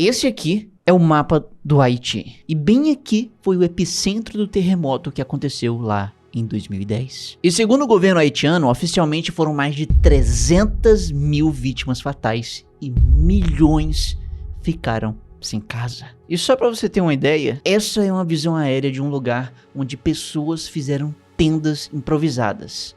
esse aqui é o mapa do Haiti. E bem aqui foi o epicentro do terremoto que aconteceu lá em 2010. E segundo o governo haitiano, oficialmente foram mais de 300 mil vítimas fatais e milhões ficaram sem casa. E só para você ter uma ideia, essa é uma visão aérea de um lugar onde pessoas fizeram tendas improvisadas,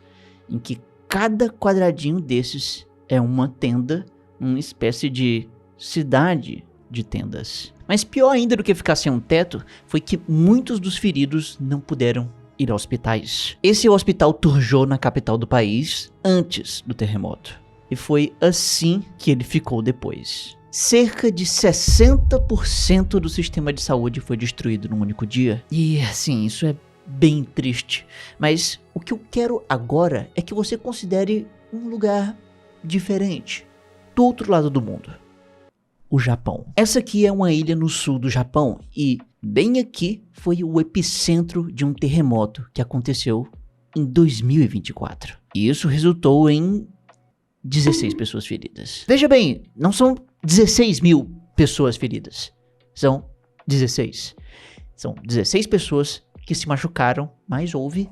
em que cada quadradinho desses é uma tenda, uma espécie de cidade de tendas. Mas pior ainda do que ficar sem um teto, foi que muitos dos feridos não puderam ir a hospitais. Esse hospital Turjot na capital do país antes do terremoto. E foi assim que ele ficou depois. Cerca de 60% do sistema de saúde foi destruído num único dia. E assim, isso é bem triste. Mas o que eu quero agora é que você considere um lugar diferente, do outro lado do mundo. O Japão. Essa aqui é uma ilha no sul do Japão e bem aqui foi o epicentro de um terremoto que aconteceu em 2024. E isso resultou em 16 pessoas feridas. Veja bem, não são 16 mil pessoas feridas, são 16. São 16 pessoas que se machucaram, mas houve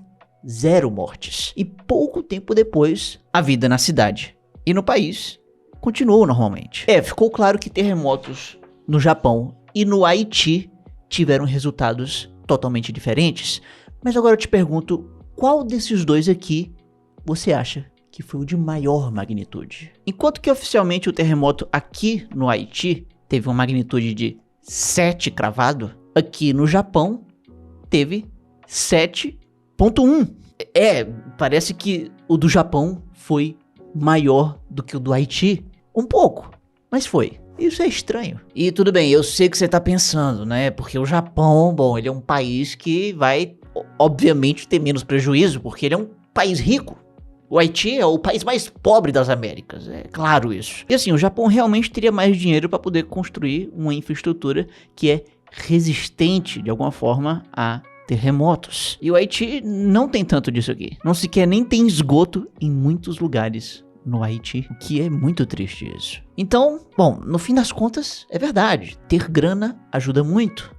0 mortes. E pouco tempo depois, a vida na cidade e no país continuou normalmente. Ficou claro que terremotos no Japão e no Haiti tiveram resultados totalmente diferentes. Mas agora eu te pergunto, qual desses dois aqui você acha que foi o de maior magnitude? Enquanto que oficialmente o terremoto aqui no Haiti teve uma magnitude de 7 cravado, aqui no Japão teve 7.1. Parece que o do Japão foi maior do que o do Haiti. Um pouco, mas foi. Isso é estranho. E tudo bem, eu sei que você tá pensando, né? Porque o Japão, bom, ele é um país que vai, obviamente, ter menos prejuízo, porque ele é um país rico. O Haiti é o país mais pobre das Américas, é claro isso. E assim, o Japão realmente teria mais dinheiro para poder construir uma infraestrutura que é resistente, de alguma forma, a terremotos. E o Haiti não tem tanto disso aqui. Não sequer nem tem esgoto em muitos lugares no Haiti, o que é muito triste isso. Então, bom, no fim das contas, é verdade, ter grana ajuda muito.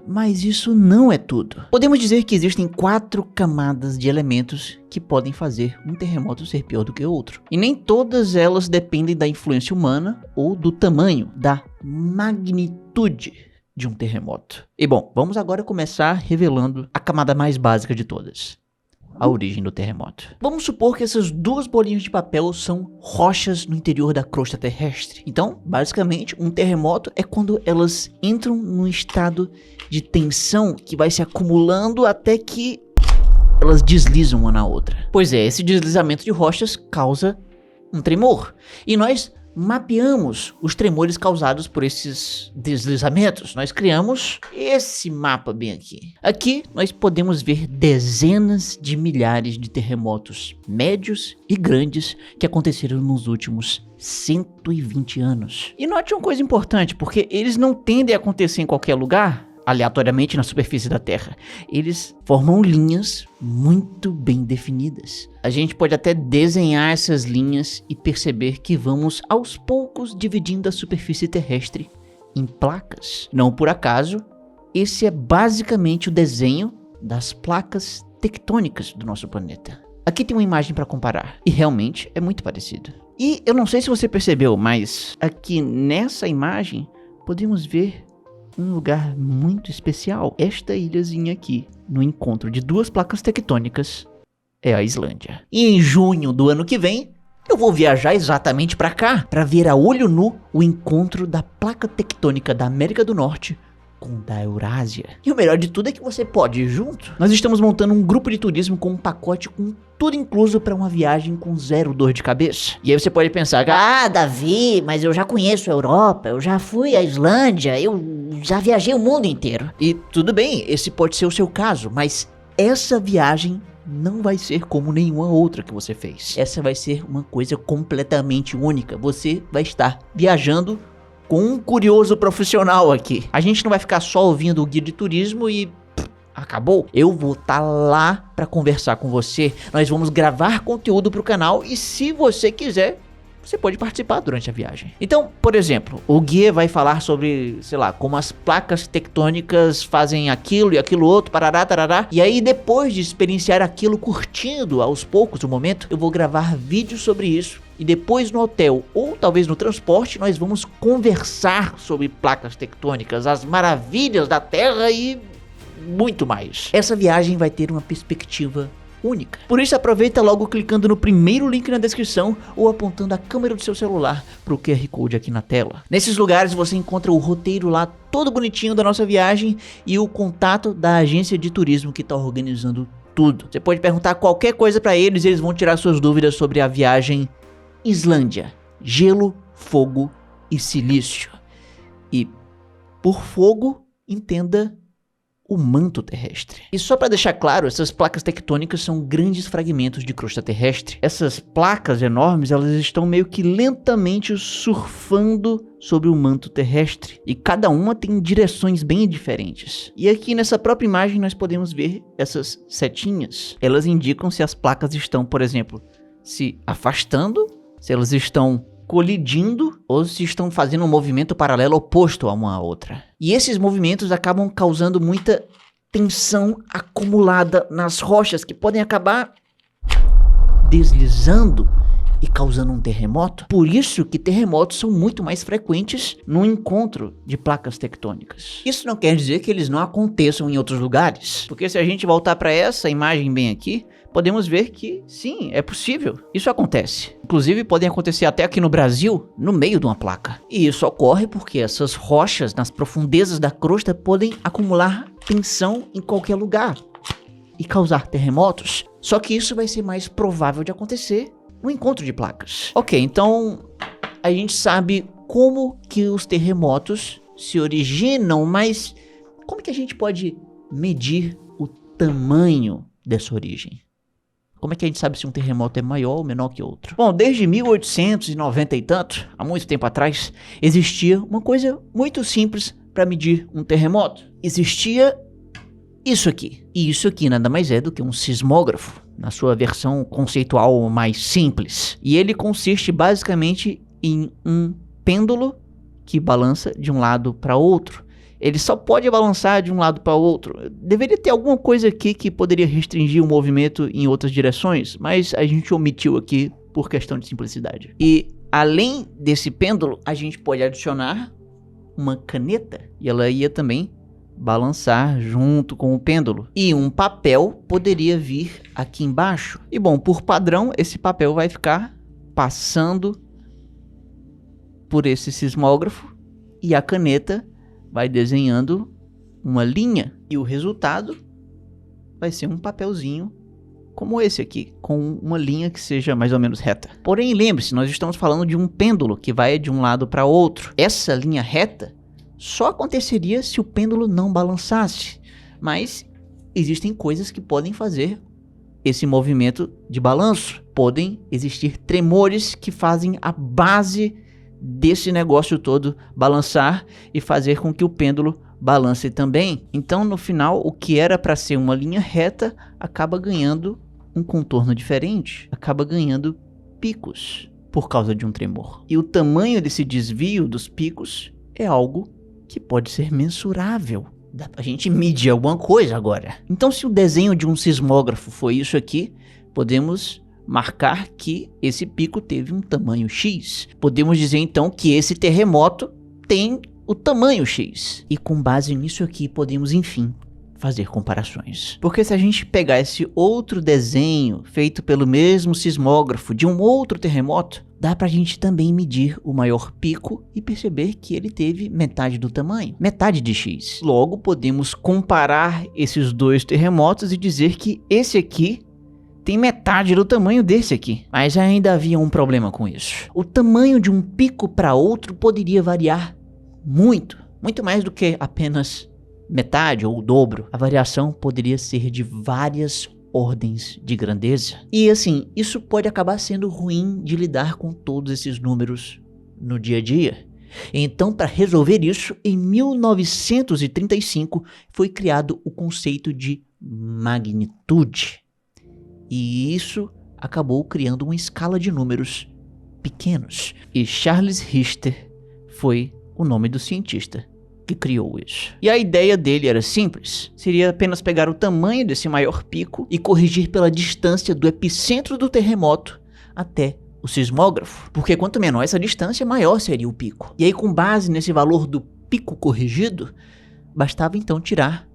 Mas isso não é tudo. Podemos dizer que existem 4 camadas de elementos que podem fazer um terremoto ser pior do que outro. E nem todas elas dependem da influência humana ou do tamanho, da magnitude de um terremoto. E bom, vamos agora começar revelando a camada mais básica de todas. A origem do terremoto. Vamos supor que essas 2 bolinhas de papel são rochas no interior da crosta terrestre. Então, basicamente, um terremoto é quando elas entram num estado de tensão que vai se acumulando até que elas deslizam uma na outra. Pois é, esse deslizamento de rochas causa um tremor. E nós mapeamos os tremores causados por esses deslizamentos. Nós criamos esse mapa bem aqui. Aqui nós podemos ver dezenas de milhares de terremotos médios e grandes que aconteceram nos últimos 120 anos. E note uma coisa importante, porque eles não tendem a acontecer em qualquer lugar, aleatoriamente na superfície da Terra. Eles formam linhas muito bem definidas. A gente pode até desenhar essas linhas e perceber que vamos aos poucos dividindo a superfície terrestre em placas. Não por acaso, esse é basicamente o desenho das placas tectônicas do nosso planeta. Aqui tem uma imagem para comparar e realmente é muito parecido. E eu não sei se você percebeu, mas aqui nessa imagem podemos ver um lugar muito especial. Esta ilhazinha aqui, no encontro de 2 placas tectônicas, é a Islândia. E em junho do ano que vem, eu vou viajar exatamente para cá, para ver a olho nu o encontro da placa tectônica da América do Norte com da Eurásia. E o melhor de tudo é que você pode ir junto. Nós estamos montando um grupo de turismo com um pacote com tudo incluso para uma viagem com 0 dor de cabeça. E aí você pode pensar, Davi, mas eu já conheço a Europa, eu já fui à Islândia, eu já viajei o mundo inteiro. E tudo bem, esse pode ser o seu caso, mas essa viagem não vai ser como nenhuma outra que você fez. Essa vai ser uma coisa completamente única. Você vai estar viajando com um curioso profissional aqui. A gente não vai ficar só ouvindo o guia de turismo e acabou. Eu vou estar lá para conversar com você. Nós vamos gravar conteúdo para o canal e se você quiser, você pode participar durante a viagem. Então, por exemplo, o guia vai falar sobre, sei lá, como as placas tectônicas fazem aquilo e aquilo outro, parará, tarará. E aí, depois de experienciar aquilo, curtindo aos poucos o momento, eu vou gravar vídeos sobre isso. E depois no hotel, ou talvez no transporte, nós vamos conversar sobre placas tectônicas, as maravilhas da Terra e muito mais. Essa viagem vai ter uma perspectiva única. Por isso, aproveita logo clicando no primeiro link na descrição ou apontando a câmera do seu celular para o QR Code aqui na tela. Nesses lugares você encontra o roteiro lá todo bonitinho da nossa viagem e o contato da agência de turismo que está organizando tudo. Você pode perguntar qualquer coisa para eles e eles vão tirar suas dúvidas sobre a viagem Islândia, gelo, fogo e silício. E por fogo, entenda o manto terrestre. E só para deixar claro, essas placas tectônicas são grandes fragmentos de crosta terrestre. Essas placas enormes, elas estão meio que lentamente surfando sobre o manto terrestre. E cada uma tem direções bem diferentes. E aqui nessa própria imagem nós podemos ver essas setinhas. Elas indicam se as placas estão, por exemplo, se afastando, se elas estão colidindo ou se estão fazendo um movimento paralelo oposto a uma outra. E esses movimentos acabam causando muita tensão acumulada nas rochas que podem acabar deslizando e causando um terremoto. Por isso que terremotos são muito mais frequentes no encontro de placas tectônicas. Isso não quer dizer que eles não aconteçam em outros lugares, porque se a gente voltar para essa imagem bem aqui, podemos ver que sim, é possível. Isso acontece. Inclusive podem acontecer até aqui no Brasil, no meio de uma placa. E isso ocorre porque essas rochas nas profundezas da crosta podem acumular tensão em qualquer lugar e causar terremotos. Só que isso vai ser mais provável de acontecer no encontro de placas. Ok, então a gente sabe como que os terremotos se originam, mas como que a gente pode medir o tamanho dessa origem? Como é que a gente sabe se um terremoto é maior ou menor que outro? Bom, desde 1890 e tanto, há muito tempo atrás, existia uma coisa muito simples para medir um terremoto. Existia isso aqui. E isso aqui nada mais é do que um sismógrafo, na sua versão conceitual mais simples. E ele consiste basicamente em um pêndulo que balança de um lado para outro. Ele só pode balançar de um lado para o outro. Deveria ter alguma coisa aqui que poderia restringir o movimento em outras direções, mas a gente omitiu aqui por questão de simplicidade. E além desse pêndulo, a gente pode adicionar uma caneta e ela ia também balançar junto com o pêndulo. E um papel poderia vir aqui embaixo. E bom, por padrão, esse papel vai ficar passando por esse sismógrafo e a caneta vai desenhando uma linha e o resultado vai ser um papelzinho como esse aqui, com uma linha que seja mais ou menos reta. Porém, lembre-se, nós estamos falando de um pêndulo que vai de um lado para outro. Essa linha reta só aconteceria se o pêndulo não balançasse, mas existem coisas que podem fazer esse movimento de balanço. Podem existir tremores que fazem a base desse negócio todo balançar e fazer com que o pêndulo balance também. Então, no final, o que era para ser uma linha reta acaba ganhando um contorno diferente, acaba ganhando picos por causa de um tremor. E o tamanho desse desvio dos picos é algo que pode ser mensurável. Dá pra gente medir alguma coisa agora. Então, se o desenho de um sismógrafo foi isso aqui, podemos marcar que esse pico teve um tamanho X. Podemos dizer então que esse terremoto tem o tamanho X. E com base nisso aqui podemos enfim fazer comparações. Porque se a gente pegar esse outro desenho feito pelo mesmo sismógrafo de um outro terremoto, dá pra gente também medir o maior pico e perceber que ele teve metade do tamanho, metade de X. Logo podemos comparar esses dois terremotos e dizer que esse aqui tem metade do tamanho desse aqui. Mas ainda havia um problema com isso. O tamanho de um pico para outro poderia variar muito mais do que apenas metade ou o dobro. A variação poderia ser de várias ordens de grandeza. E assim, isso pode acabar sendo ruim de lidar com todos esses números no dia a dia. Então, para resolver isso, em 1935 foi criado o conceito de magnitude. E isso acabou criando uma escala de números pequenos. E Charles Richter foi o nome do cientista que criou isso. E a ideia dele era simples. Seria apenas pegar o tamanho desse maior pico e corrigir pela distância do epicentro do terremoto até o sismógrafo. Porque quanto menor essa distância, maior seria o pico. E aí, com base nesse valor do pico corrigido, bastava então tirar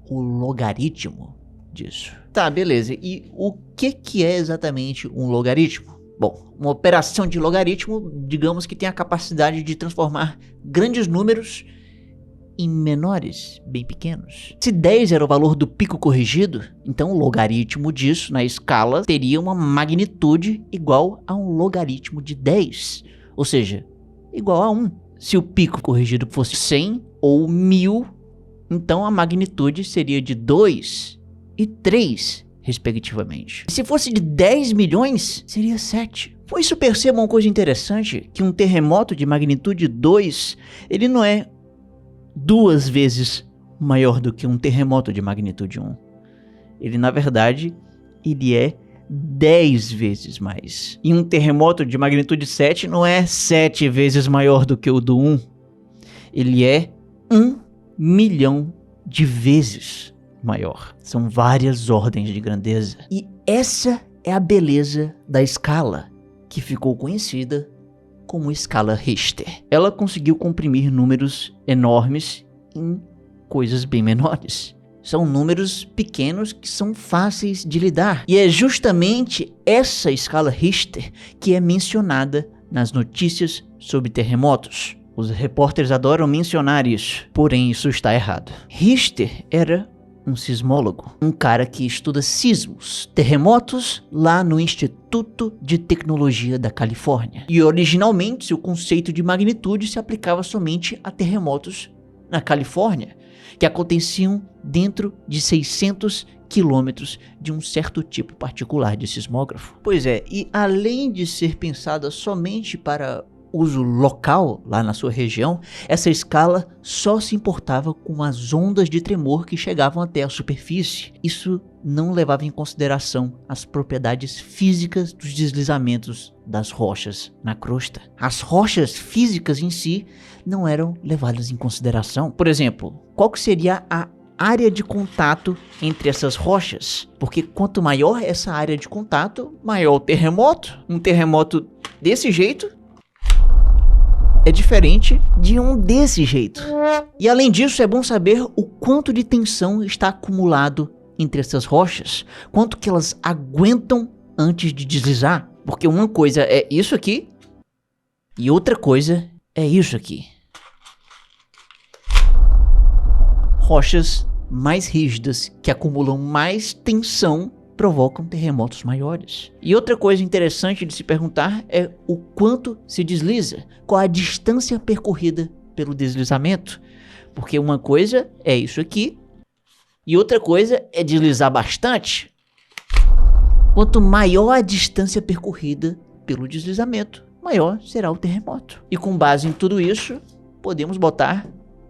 o logaritmo disso. Tá, beleza. E o que é exatamente um logaritmo? Bom, uma operação de logaritmo, digamos que tem a capacidade de transformar grandes números em menores, bem pequenos. Se 10 era o valor do pico corrigido, então o logaritmo disso na escala teria uma magnitude igual a um logaritmo de 10, ou seja, igual a 1. Se o pico corrigido fosse 100 ou 1000, então a magnitude seria de 2 e 3, respectivamente. Se fosse de 10 milhões, seria 7. Com isso, percebam uma coisa interessante, que um terremoto de magnitude 2, ele não é 2 vezes maior do que um terremoto de magnitude 1. Ele, na verdade, ele é 10 vezes mais. E um terremoto de magnitude 7 não é 7 vezes maior do que o do 1. Ele é 1 milhão de vezes maior. São várias ordens de grandeza. E essa é a beleza da escala, que ficou conhecida como escala Richter. Ela conseguiu comprimir números enormes em coisas bem menores. São números pequenos que são fáceis de lidar. E é justamente essa escala Richter que é mencionada nas notícias sobre terremotos. Os repórteres adoram mencionar isso, porém isso está errado. Richter era um sismólogo, um cara que estuda sismos, terremotos, lá no Instituto de Tecnologia da Califórnia. E originalmente o conceito de magnitude se aplicava somente a terremotos na Califórnia, que aconteciam dentro de 600 quilômetros de um certo tipo particular de sismógrafo. Pois é, e além de ser pensada somente para uso local lá na sua região, essa escala só se importava com as ondas de tremor que chegavam até a superfície. Isso não levava em consideração as propriedades físicas dos deslizamentos das rochas na crosta. As rochas físicas em si não eram levadas em consideração. Por exemplo, qual que seria a área de contato entre essas rochas? Porque quanto maior essa área de contato, maior o terremoto. Um terremoto desse jeito é diferente de um desse jeito. E além disso, é bom saber o quanto de tensão está acumulado entre essas rochas, quanto que elas aguentam antes de deslizar. Porque uma coisa é isso aqui e outra coisa é isso aqui. Rochas mais rígidas que acumulam mais tensão provocam terremotos maiores. E outra coisa interessante de se perguntar é o quanto se desliza, qual a distância percorrida pelo deslizamento. Porque uma coisa é isso aqui e outra coisa é deslizar bastante. Quanto maior a distância percorrida pelo deslizamento, maior será o terremoto. E com base em tudo isso, podemos botar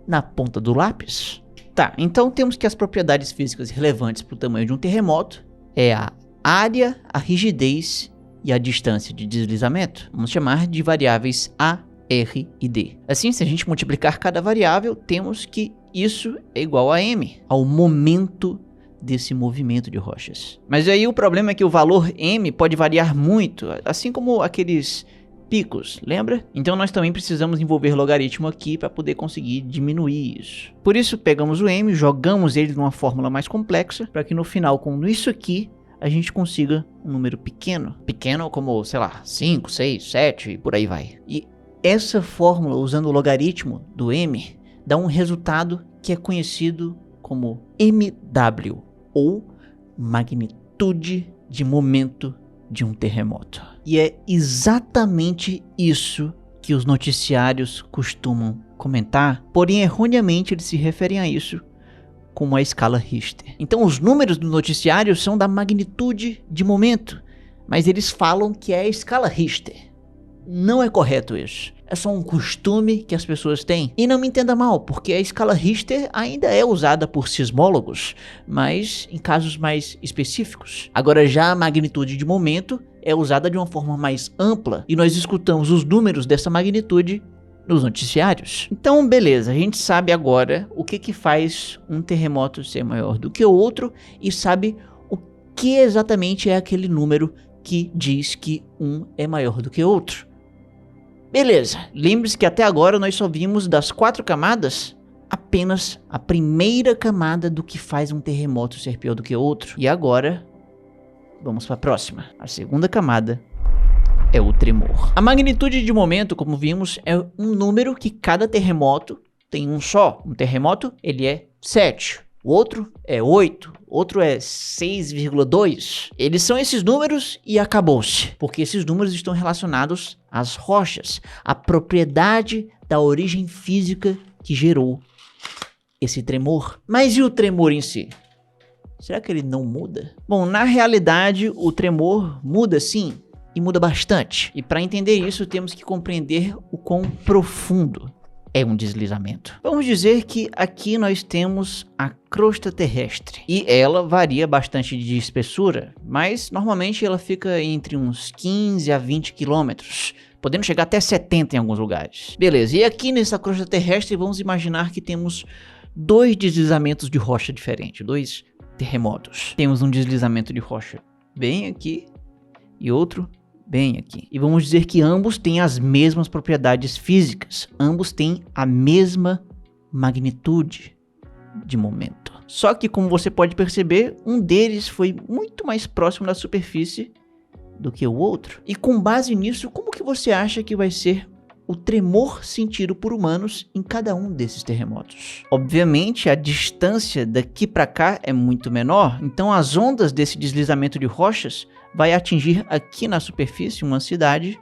na ponta do lápis. Tá, então temos que as propriedades físicas relevantes para o tamanho de um terremoto é a área, a rigidez e a distância de deslizamento. Vamos chamar de variáveis A, R e D. Assim, se a gente multiplicar cada variável, temos que isso é igual a M, ao momento desse movimento de rochas. Mas aí o problema é que o valor M pode variar muito, assim como aqueles picos, lembra? Então nós também precisamos envolver logaritmo aqui para poder conseguir diminuir isso. Por isso pegamos o M, jogamos ele numa fórmula mais complexa, para que no final, com isso aqui, a gente consiga um número pequeno. Pequeno como, sei lá, 5, 6, 7 e por aí vai. E essa fórmula, usando o logaritmo do M, dá um resultado que é conhecido como MW, ou magnitude de momento de um terremoto. E é exatamente isso que os noticiários costumam comentar, porém erroneamente eles se referem a isso como a escala Richter. Então os números do noticiário são da magnitude de momento, mas eles falam que é a escala Richter. Não é correto isso. é só um costume que as pessoas têm. E não me entenda mal, porque a escala Richter ainda é usada por sismólogos, mas em casos mais específicos. Agora já a magnitude de momento é usada de uma forma mais ampla e nós escutamos os números dessa magnitude nos noticiários. Então beleza, a gente sabe agora o que faz um terremoto ser maior do que o outro e sabe o que exatamente é aquele número que diz que um é maior do que o outro. Beleza, lembre-se que até agora nós só vimos das 4 camadas apenas a primeira camada do que faz um terremoto ser pior do que o outro. E agora, vamos para a próxima. A segunda camada é o tremor. A magnitude de momento, como vimos, é um número que cada terremoto tem um só. Um terremoto, ele é 7. O outro é 8, outro é 6,2. Eles são esses números e acabou-se. Porque esses números estão relacionados às rochas, à propriedade da origem física que gerou esse tremor. Mas e o tremor em si? Será que ele não muda? Bom, na realidade, o tremor muda sim, e muda bastante. E para entender isso, temos que compreender o quão profundo é um deslizamento. Vamos dizer que aqui nós temos a crosta terrestre e ela varia bastante de espessura, mas normalmente ela fica entre uns 15 a 20 quilômetros, podendo chegar até 70 em alguns lugares. Beleza, e aqui nessa crosta terrestre vamos imaginar que temos 2 deslizamentos de rocha diferentes, 2 terremotos. Temos um deslizamento de rocha bem aqui e outro bem aqui. E vamos dizer que ambos têm as mesmas propriedades físicas. Ambos têm a mesma magnitude de momento. Só que, como você pode perceber, um deles foi muito mais próximo da superfície do que o outro. E com base nisso, como que você acha que vai ser o tremor sentido por humanos em cada um desses terremotos? Obviamente, a distância daqui para cá é muito menor, então as ondas desse deslizamento de rochas vai atingir aqui na superfície uma cidade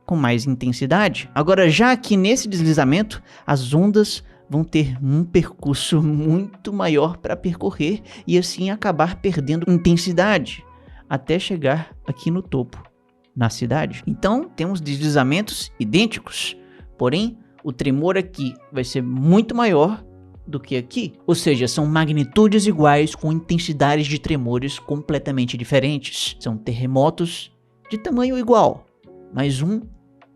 com mais intensidade. Agora, já aqui nesse deslizamento, as ondas vão ter um percurso muito maior para percorrer e assim acabar perdendo intensidade até chegar aqui no topo, na cidade. Então, temos deslizamentos idênticos, porém, o tremor aqui vai ser muito maior do que aqui. Ou seja, são magnitudes iguais com intensidades de tremores completamente diferentes. São terremotos de tamanho igual, mas um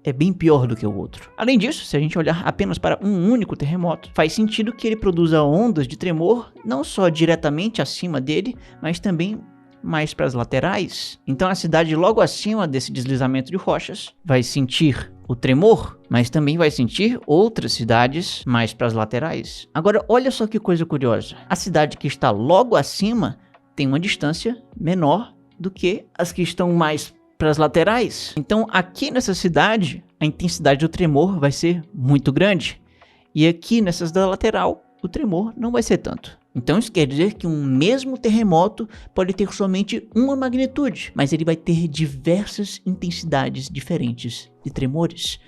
é bem pior do que o outro. Além disso, se a gente olhar apenas para um único terremoto, faz sentido que ele produza ondas de tremor não só diretamente acima dele, mas também mais para as laterais. Então a cidade logo acima desse deslizamento de rochas vai sentir o tremor, mas também vai sentir outras cidades mais para as laterais. Agora olha só que coisa curiosa. A cidade que está logo acima tem uma distância menor do que as que estão mais para as laterais. Então aqui nessa cidade a intensidade do tremor vai ser muito grande e aqui nessas da lateral o tremor não vai ser tanto. Então isso quer dizer que um mesmo terremoto pode ter somente uma magnitude, mas ele vai ter diversas intensidades diferentes de tremores.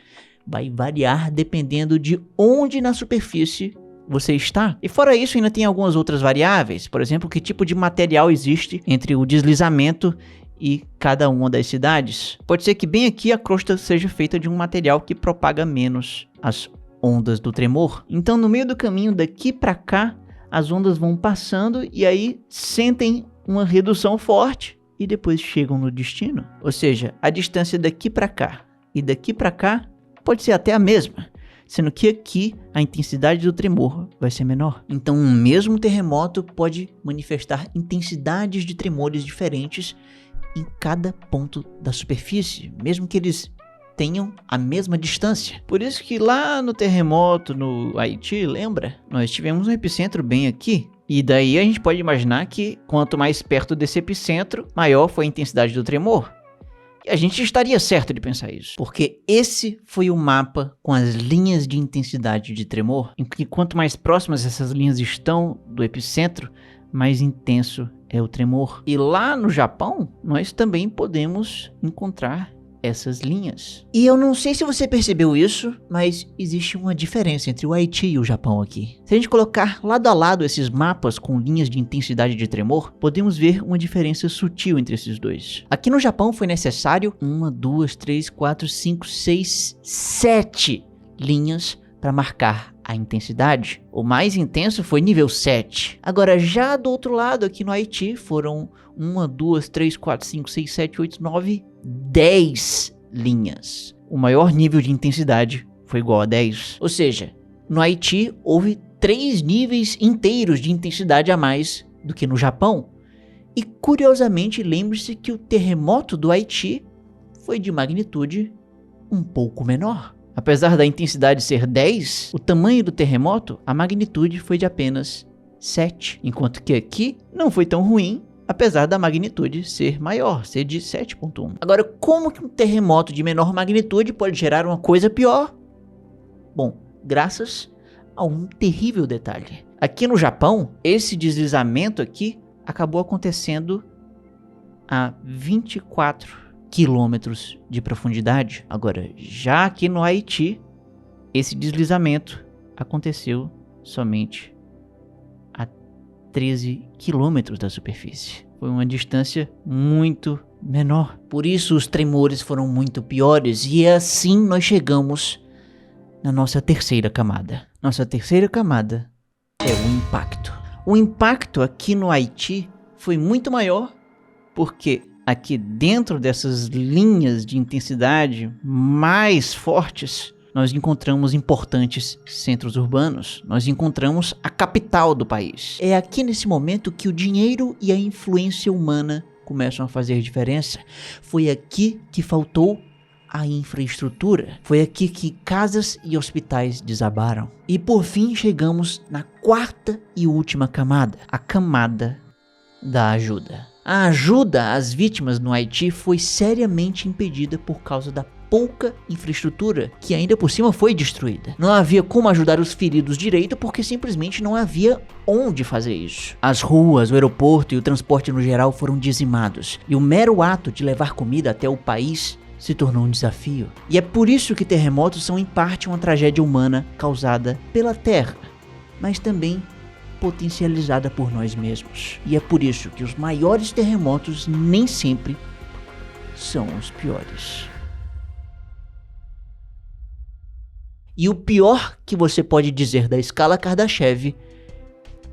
Vai variar dependendo de onde na superfície você está. E fora isso ainda tem algumas outras variáveis, por exemplo, que tipo de material existe entre o deslizamento e cada uma das cidades. Pode ser que bem aqui a crosta seja feita de um material que propaga menos as ondas do tremor. Então no meio do caminho daqui para cá, as ondas vão passando e aí sentem uma redução forte e depois chegam no destino. Ou seja, a distância daqui para cá e daqui para cá pode ser até a mesma, sendo que aqui a intensidade do tremor vai ser menor. Então um mesmo terremoto pode manifestar intensidades de tremores diferentes em cada ponto da superfície, mesmo que eles tenham a mesma distância. Por isso que lá no terremoto no Haiti, lembra? Nós tivemos um epicentro bem aqui. E daí a gente pode imaginar que quanto mais perto desse epicentro, maior foi a intensidade do tremor. E a gente estaria certo de pensar isso, porque esse foi o mapa com as linhas de intensidade de tremor, em que quanto mais próximas essas linhas estão do epicentro, mais intenso é o tremor. E lá no Japão, nós também podemos encontrar essas linhas. E eu não sei se você percebeu isso, mas existe uma diferença entre o Haiti e o Japão aqui. Se a gente colocar lado a lado esses mapas com linhas de intensidade de tremor, podemos ver uma diferença sutil entre esses dois. Aqui no Japão foi necessário 1, 2, 3, 4, 5, 6, 7 linhas para marcar a intensidade. O mais intenso foi nível 7. Agora, já do outro lado, aqui no Haiti, foram 1, 2, 3, 4, 5, 6, 7, 8, 9, 10 linhas. O maior nível de intensidade foi igual a 10. Ou seja, no Haiti houve 3 níveis inteiros de intensidade a mais do que no Japão. E curiosamente, lembre-se que o terremoto do Haiti foi de magnitude um pouco menor. Apesar da intensidade ser 10, o tamanho do terremoto, a magnitude foi de apenas 7. Enquanto que aqui não foi tão ruim, apesar da magnitude ser maior, ser de 7.1. Agora, como que um terremoto de menor magnitude pode gerar uma coisa pior? Bom, graças a um terrível detalhe. Aqui no Japão, esse deslizamento aqui acabou acontecendo a 24 quilômetros de profundidade. Agora, já aqui no Haiti, esse deslizamento aconteceu somente a 13 quilômetros da superfície. Foi uma distância muito menor. Por isso os tremores foram muito piores e assim nós chegamos na nossa terceira camada. Nossa terceira camada é o impacto. O impacto aqui no Haiti foi muito maior porque aqui dentro dessas linhas de intensidade mais fortes, nós encontramos importantes centros urbanos, nós encontramos a capital do país. É aqui nesse momento que o dinheiro e a influência humana começam a fazer diferença. Foi aqui que faltou a infraestrutura. Foi aqui que casas e hospitais desabaram. E por fim chegamos na quarta e última camada, a camada da ajuda. A ajuda às vítimas no Haiti foi seriamente impedida por causa da pouca infraestrutura, que ainda por cima foi destruída. Não havia como ajudar os feridos direito porque simplesmente não havia onde fazer isso. As ruas, o aeroporto e o transporte no geral foram dizimados, e o mero ato de levar comida até o país se tornou um desafio. E é por isso que terremotos são em parte uma tragédia humana causada pela Terra, mas também potencializada por nós mesmos. E é por isso que os maiores terremotos nem sempre são os piores. E o pior que você pode dizer da escala Kardashev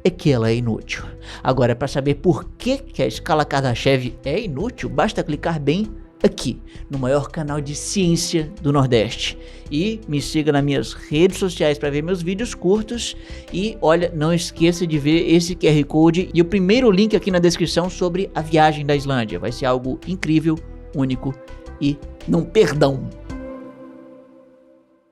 é que ela é inútil. Agora, para saber por que a escala Kardashev é inútil, basta clicar bem aqui no maior canal de ciência do Nordeste. E me siga nas minhas redes sociais para ver meus vídeos curtos. E olha, não esqueça de ver esse QR Code e o primeiro link aqui na descrição sobre a viagem da Islândia. Vai ser algo incrível, único e não perdão.